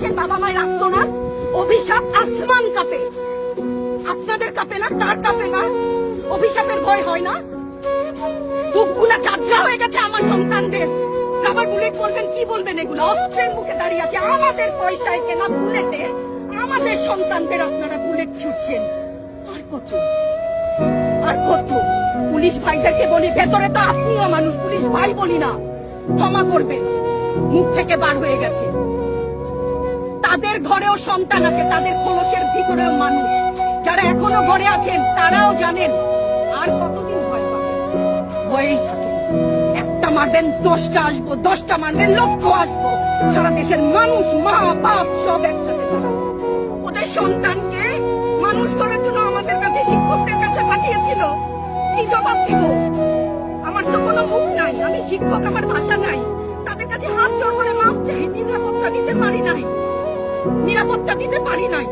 দিয়েছেন বাবা মায়ের রাখতো না? অভিশাপ আসমান কাঁপে, আপনাদের কাঁপে না? তার কাঁপে না? অভিশাপের ভয় হয় না? বুকগুলা ঝাঁঝরা হয়ে গেছে আমার সন্তানদের। আবার বুলেট বলবেন, কি বলবেন এগুলো? অস্ত্রের মুখে দাঁড়িয়ে আছে, আমাদের পয়সায় কেনা বুলেটে আমাদের সন্তানদের আপনারা বুলেট ছুটছেন। আর কত, আর কত? পুলিশ ভাইদেরকে বলি, ভেতরে তো আপনিও মানুষ, পুলিশ ভাই বলি না, ক্ষমা করবেন, মুখ থেকে বার হয়ে গেছে। তাদের ঘরেও সন্তান আছে, তাদের খোলসের ভিতরেও মানুষ। যারা এখনো ঘরে আছেন তারাও জানেন আর কতদিন ভয় পাবেন। ভয়েই থাকে, একটা মারবেন 10টা আসবো, 10টা মারবেন লক্ষ আসবো। সারা দেশের মানুষ, মা বাপ সব একসাথে দাঁড়াবো। ওদের সন্তানকে মানুষ করার জন্য আমাদের কাছে, শিক্ষকদের কাছে পাঠিয়েছিল। কি জবাব দিব? আমার তো কোনো মুখ নাই, আমি শিক্ষক, আমার ভাষা নাই। তাদের কাছে হাত জোড় করে মাপ চাই, নিরাপত্তা দিতে পারি নাই, নিরাপত্তা দিতে পারি নাই।